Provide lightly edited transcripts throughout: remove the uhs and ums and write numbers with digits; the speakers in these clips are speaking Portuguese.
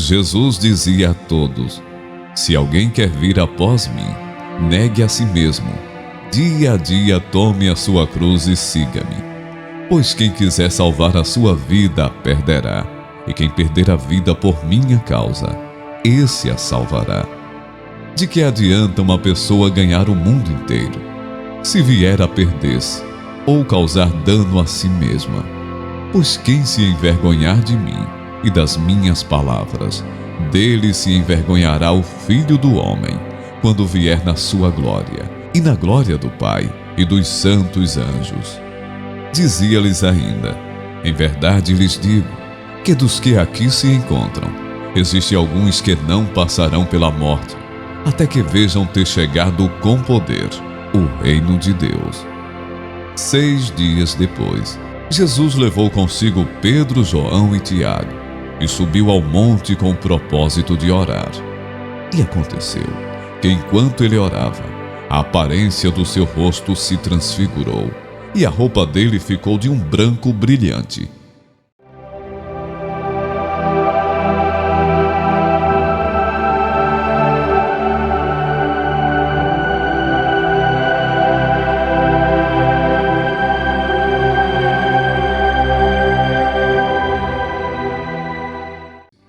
Jesus dizia a todos: se alguém quer vir após mim, negue a si mesmo. Dia a dia tome a sua cruz e siga-me. Pois quem quiser salvar a sua vida a perderá, e quem perder a vida por minha causa, esse a salvará. De que adianta uma pessoa ganhar o mundo inteiro, se vier a perder-se ou causar dano a si mesma? Pois quem se envergonhar de mim e das minhas palavras, dele se envergonhará o Filho do Homem, quando vier na sua glória, e na glória do Pai e dos santos anjos. Dizia-lhes ainda: em verdade lhes digo, que dos que aqui se encontram, existem alguns que não passarão pela morte, até que vejam ter chegado com poder o reino de Deus. 6 dias depois, Jesus levou consigo Pedro, João e Tiago, e subiu ao monte com o propósito de orar. E aconteceu que, enquanto ele orava, a aparência do seu rosto se transfigurou, e a roupa dele ficou de um branco brilhante.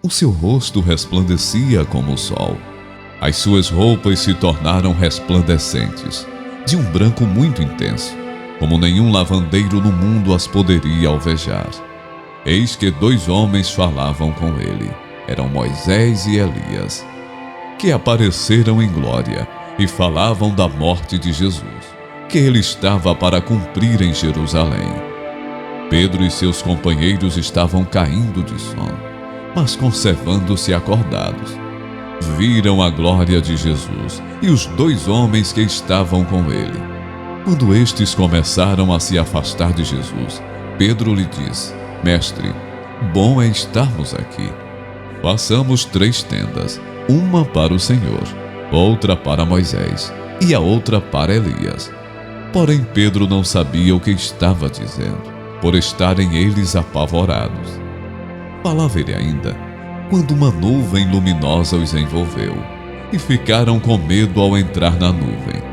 O seu rosto resplandecia como o sol. As suas roupas se tornaram resplandecentes, de um branco muito intenso, como nenhum lavandeiro no mundo as poderia alvejar. Eis que 2 homens falavam com ele. Eram Moisés e Elias, que apareceram em glória e falavam da morte de Jesus, que ele estava para cumprir em Jerusalém. Pedro e seus companheiros estavam caindo de sono, mas conservando-se acordados. Viram a glória de Jesus e os 2 homens que estavam com ele. Quando estes começaram a se afastar de Jesus, Pedro lhe disse: Mestre, bom é estarmos aqui. Façamos 3 tendas, uma para o Senhor, outra para Moisés e a outra para Elias. Porém Pedro não sabia o que estava dizendo, por estarem eles apavorados. Falava ele ainda, quando uma nuvem luminosa os envolveu, e ficaram com medo ao entrar na nuvem.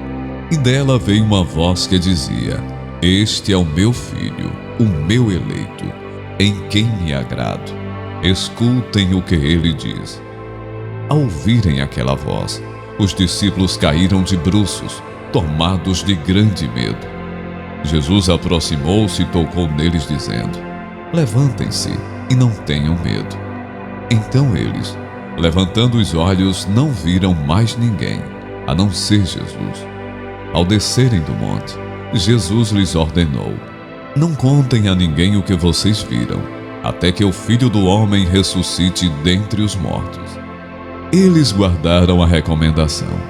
E dela veio uma voz que dizia: Este é o meu filho, o meu eleito, em quem me agrado. Escutem o que ele diz. Ao ouvirem aquela voz, os discípulos caíram de bruços, tomados de grande medo. Jesus aproximou-se e tocou neles, dizendo: Levantem-se e não tenham medo. Então eles, levantando os olhos, não viram mais ninguém, a não ser Jesus. Ao descerem do monte, Jesus lhes ordenou: Não contem a ninguém o que vocês viram, até que o Filho do Homem ressuscite dentre os mortos. Eles guardaram a recomendação,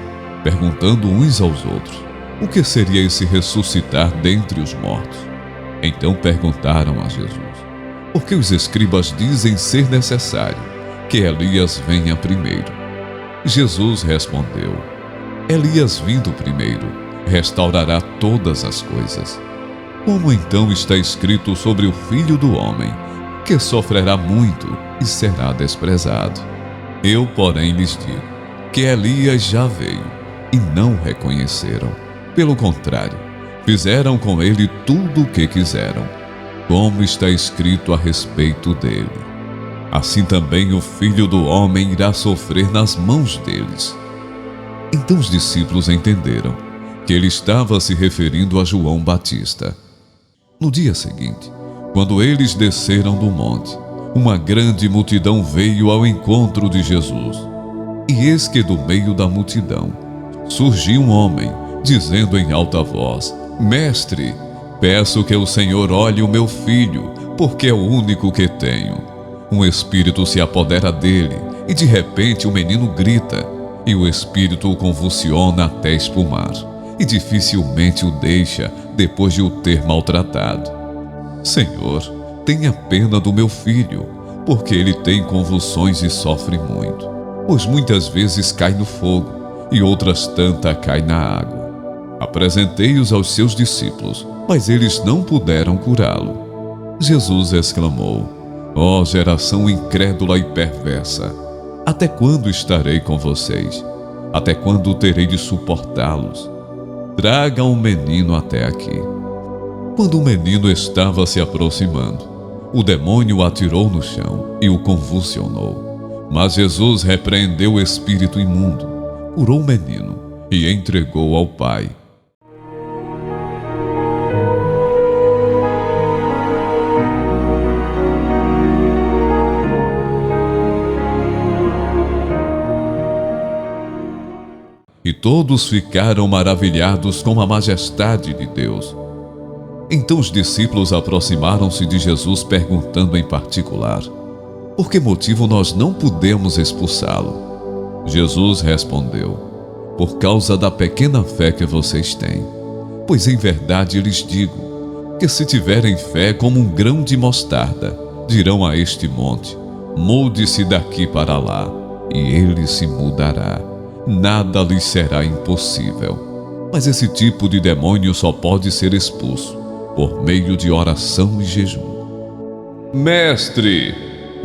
perguntando uns aos outros: O que seria esse ressuscitar dentre os mortos? Então perguntaram a Jesus: Porque os escribas dizem ser necessário que Elias venha primeiro. Jesus respondeu: Elias vindo primeiro, restaurará todas as coisas. Como então está escrito sobre o Filho do Homem, que sofrerá muito e será desprezado? Eu, porém, lhes digo que Elias já veio e não o reconheceram. Pelo contrário, fizeram com ele tudo o que quiseram, como está escrito a respeito dele. Assim também o Filho do Homem irá sofrer nas mãos deles. Então os discípulos entenderam que ele estava se referindo a João Batista. No dia seguinte, quando eles desceram do monte, uma grande multidão veio ao encontro de Jesus. E eis que do meio da multidão surgiu um homem, dizendo em alta voz: Mestre, peço que o Senhor olhe o meu filho, porque é o único que tenho. Um espírito se apodera dele, e de repente o menino grita, e o espírito o convulsiona até espumar, e dificilmente o deixa depois de o ter maltratado. Senhor, tenha pena do meu filho, porque ele tem convulsões e sofre muito, pois muitas vezes cai no fogo, e outras tantas cai na água. Apresentei-os aos seus discípulos, mas eles não puderam curá-lo. Jesus exclamou: Ó geração incrédula e perversa, Até quando estarei com vocês? Até quando terei de suportá-los? Tragam o menino até aqui. Quando o menino estava se aproximando, o demônio o atirou no chão e o convulsionou. Mas Jesus repreendeu o espírito imundo, curou o menino e entregou ao pai. E todos ficaram maravilhados com a majestade de Deus. Então os discípulos aproximaram-se de Jesus perguntando em particular: por que motivo nós não pudemos expulsá-lo? Jesus respondeu: por causa da pequena fé que vocês têm. Pois em verdade lhes digo, que se tiverem fé como um grão de mostarda, dirão a este monte: mude-se daqui para lá, e ele se mudará. Nada lhes será impossível. Mas esse tipo de demônio só pode ser expulso por meio de oração e jejum. Mestre,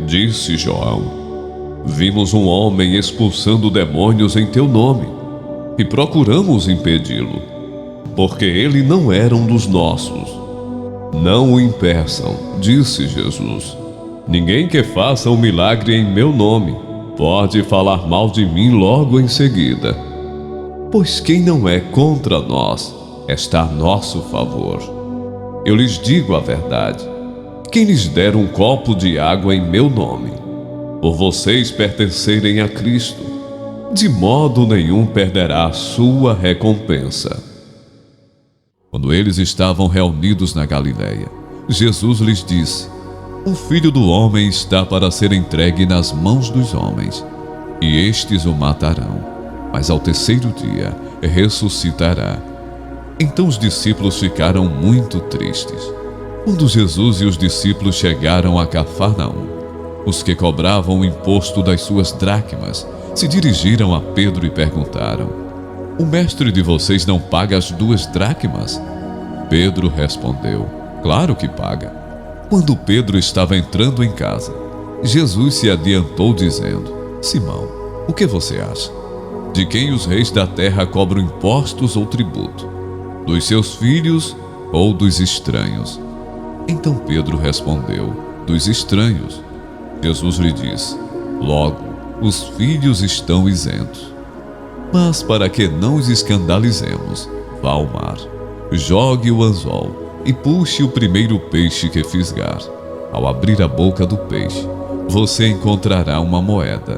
disse João, vimos um homem expulsando demônios em teu nome e procuramos impedi-lo, porque ele não era um dos nossos. Não o impeçam, disse Jesus. Ninguém que faça um milagre em meu nome pode falar mal de mim logo em seguida. Pois quem não é contra nós está a nosso favor. Eu lhes digo a verdade. Quem lhes der um copo de água em meu nome, por vocês pertencerem a Cristo, de modo nenhum perderá a sua recompensa. Quando eles estavam reunidos na Galileia, Jesus lhes disse: o Filho do Homem está para ser entregue nas mãos dos homens, e estes o matarão, mas ao terceiro dia ressuscitará. Então os discípulos ficaram muito tristes. Quando Jesus e os discípulos chegaram a Cafarnaum, os que cobravam o imposto das suas dracmas se dirigiram a Pedro e perguntaram: o mestre de vocês não paga as 2 dracmas? Pedro respondeu: claro que paga. Quando Pedro estava entrando em casa, Jesus se adiantou dizendo: Simão, o que você acha? De quem os reis da terra cobram impostos ou tributo? Dos seus filhos ou dos estranhos? Então Pedro respondeu: dos estranhos. Jesus lhe disse: logo, os filhos estão isentos. Mas para que não os escandalizemos, vá ao mar, jogue o anzol e puxe o primeiro peixe que fisgar. Ao abrir a boca do peixe, você encontrará uma moeda.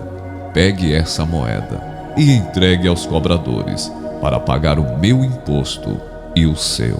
Pegue essa moeda e entregue aos cobradores, para pagar o meu imposto e o seu.